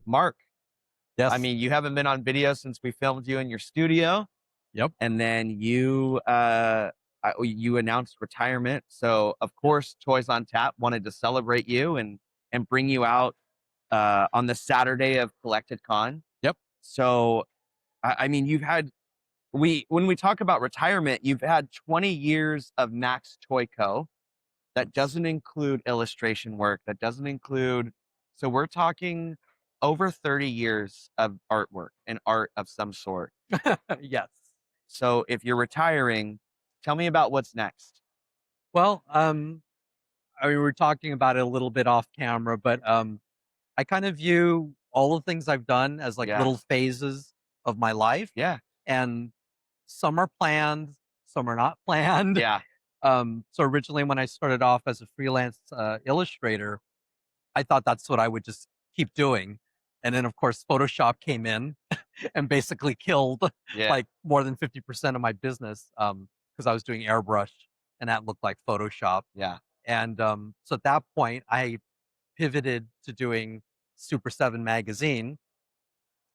Mark, I Yes. mean, you haven't been on video since we filmed you in your studio, Yep. and then you announced retirement. So of course, Toys on Tap wanted to celebrate you and bring you out on the Saturday of CollectedCon. Yep. So I mean, when we talk about retirement, you've had 20 years of Max Toy Co. That doesn't include illustration work. That doesn't include. So we're talking over 30 years of artwork and art of some sort. Yes. So if you're retiring, tell me about what's next. Well, I mean, we were talking about it a little bit off camera, but I kind of view all the things I've done as like Yeah. little phases of my life, Yeah. and some are planned, some are not planned. Yeah. So originally, when I started off as a freelance illustrator, I thought that's what I would just keep doing. And then, of course, Photoshop came in and basically killed Yeah. like more than 50% of my business because I was doing airbrush and that looked like Photoshop. Yeah. And so at that point, I pivoted to doing Super 7 magazine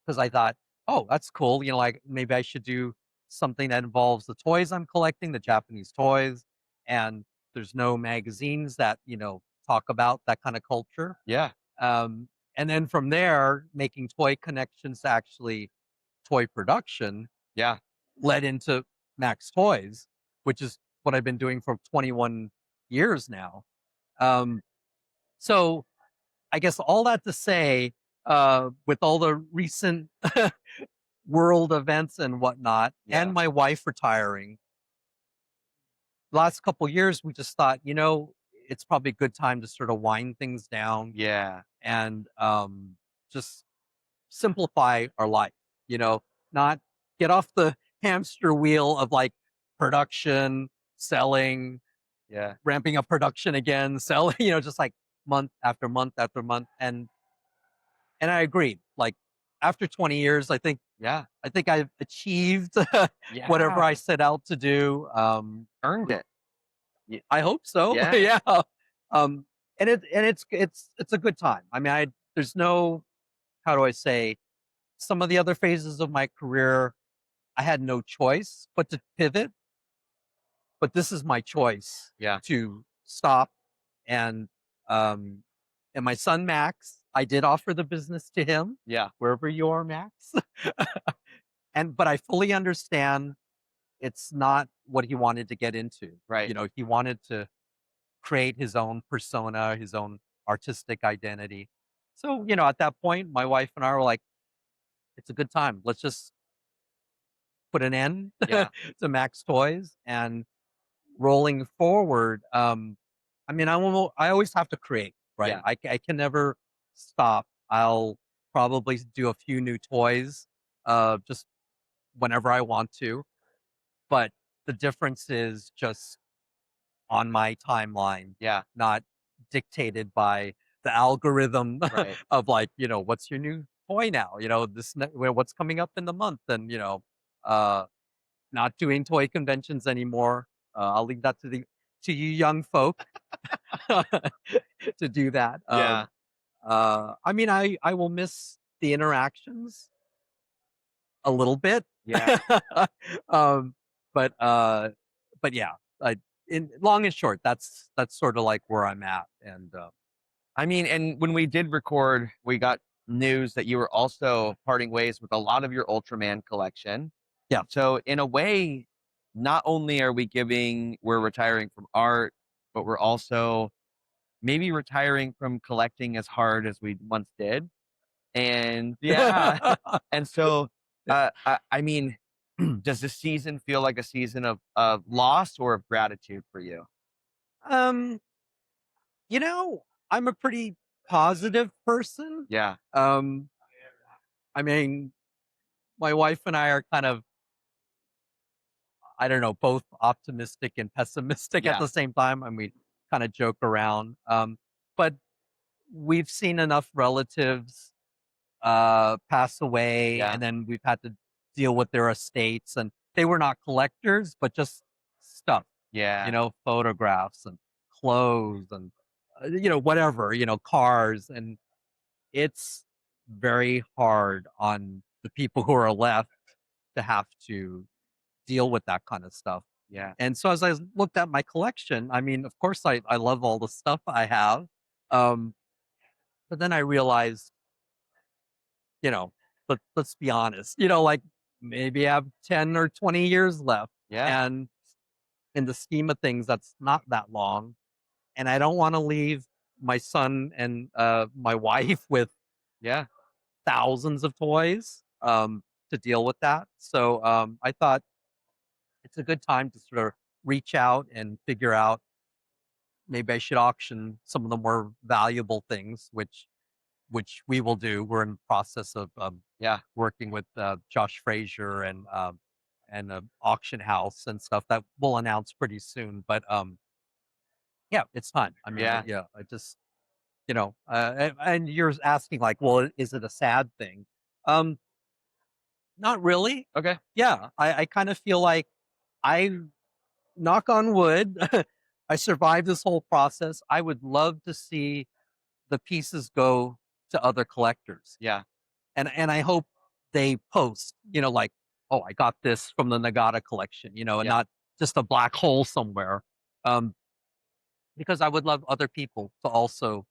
because I thought, oh, that's cool. You know, like maybe I should do something that involves the toys I'm collecting, the Japanese toys. And there's no magazines that, talk about that kind of culture. Yeah. Um, and then from there, making toy connections to actually toy production Yeah. led into Max Toys, which is what I've been doing for 21 years now. Um, so I guess all that to say, with all the recent world events and whatnot, Yeah. and my wife retiring, last couple years, we just thought, it's probably a good time to sort of wind things down Yeah. and just simplify our life, not get off the hamster wheel of like production, selling, Yeah. ramping up production again, selling, just like month after month after month. And I agreed. Like after 20 years, Yeah. I think I've achieved whatever Yeah. I set out to do. Earned it. Y- I hope so. Yeah. Yeah. Um, and it's a good time. I mean, there's no, how do I say, some of the other phases of my career, I had no choice but to pivot. But this is my choice Yeah. to stop. And um, and my son Max, I did offer the business to him, Yeah. wherever you are, Max. But I fully understand it's not what he wanted to get into. Right. He wanted to create his own persona, his own artistic identity. So, at that point, my wife and I were like, it's a good time. Let's just put an end Yeah. to Max Toys and rolling forward. I mean, I always have to create, right? Yeah. I can never stop. I'll probably do a few new toys, just whenever I want to. But the difference is just on my timeline, Yeah. not dictated by the algorithm Right. of like, what's your new toy now? What's coming up in the month, and uh, not doing toy conventions anymore. I'll leave that to you young folk to do that. Yeah. I mean, I will miss the interactions a little bit. Yeah. um, but yeah, in long and short, that's sort of like where I'm at. And I mean, and when we did record, we got news that you were also parting ways with a lot of your Ultraman collection. yeah, So in a way, not only we're retiring from art, but we're also maybe retiring from collecting as hard as we once did. And yeah. And so, I mean, does this season feel like a season of loss or of gratitude for you? um, I'm a pretty positive person. Yeah. Um, I mean, my wife and I are kind of, I don't know, both optimistic and pessimistic at Yeah. the same time, and we kind of joke around. But we've seen enough relatives pass away, Yeah. and then we've had to deal with their estates, and they were not collectors, but just stuff, Yeah. photographs and clothes and whatever, cars, and it's very hard on the people who are left to have to deal with that kind of stuff. Yeah. And so as I looked at my collection, I mean, of course, I love all the stuff I have. Um, but then I realized, you know, let's be honest, like maybe I have 10 or 20 years left. Yeah. And in the scheme of things, that's not that long. And I don't want to leave my son and my wife with Yeah. thousands of toys to deal with that. So I thought it's a good time to sort of reach out and figure out maybe I should auction some of the more valuable things, which we will do. We're in the process of Yeah. working with Josh Frazier and auction house and stuff that we'll announce pretty soon. But yeah, it's time. I mean, Yeah. yeah, I just and you're asking like, well, is it a sad thing? Um, Not really. Okay. Yeah, I kind of feel like I knock on wood. I survived this whole process. I would love to see the pieces go to other collectors. Yeah. And I hope they post, like, oh, I got this from the Nagata collection, and Yeah. not just a black hole somewhere. Um, because I would love other people to also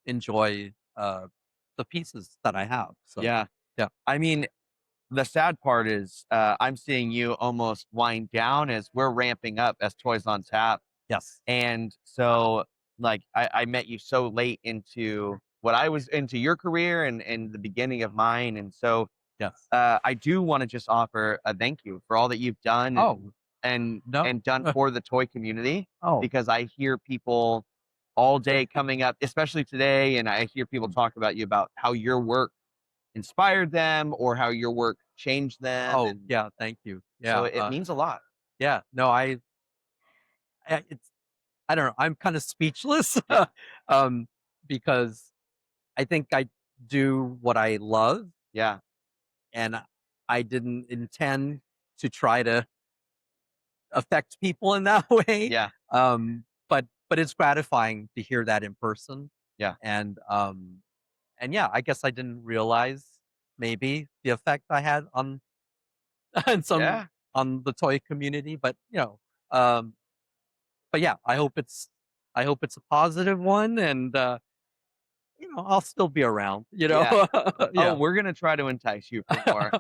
enjoy the pieces that I have. So Yeah. yeah. I mean, the sad part is I'm seeing you almost wind down as we're ramping up as Toys on Tap. Yes. And so, like, I met you so late into what I was into your career and the beginning of mine. And so Yes. I do want to just offer a thank you for all that you've done Oh, no. and done for the toy community, Oh, because I hear people all day coming up, especially today, and I hear people talk about you about how your work inspired them or how your work changed them. oh, And yeah. Thank you. so Yeah. it means a lot. Yeah. No, it's, I don't know. I'm kind of speechless, Yeah. um, because I think I do what I love, Yeah. and I didn't intend to try to affect people in that way. Yeah. But it's gratifying to hear that in person, Yeah. and yeah, I guess I didn't realize maybe the effect I had on on some Yeah. on the toy community, um, but yeah, I hope it's a positive one, and I'll still be around. Yeah. Oh, Yeah. we're gonna try to entice you for more.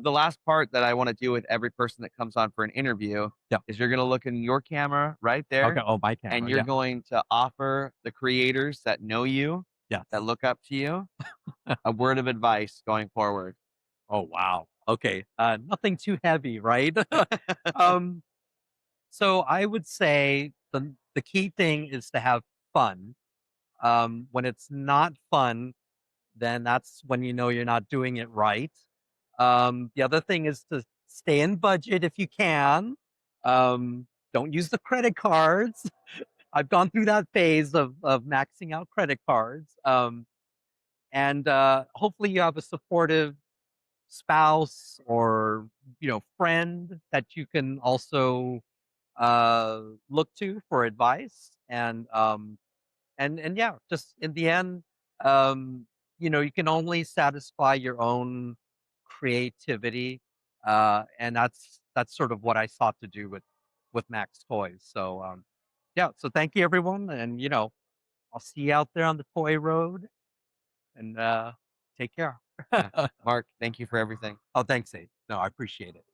The last part that I want to do with every person that comes on for an interview Yeah. is you're gonna look in your camera right Okay. there, Oh, my and camera. you're Yeah. going to offer the creators that know you, Yes. that look up to you, a word of advice going forward. Oh, wow. Okay. Nothing too heavy, right? um, so I would say the key thing is to have fun. When it's not fun, then that's when you know you're not doing it right. The other thing is to stay in budget if you can. Don't use the credit cards. I've gone through that phase of maxing out credit cards. And hopefully you have a supportive spouse or friend that you can also look to for advice. And yeah, just in the end, you can only satisfy your own creativity, and that's sort of what I sought to do with Max Toys. So yeah, so thank you everyone, and I'll see you out there on the toy road, and take care. Yeah. Mark, thank you for everything. Oh, thanks, Abe. No, I appreciate it.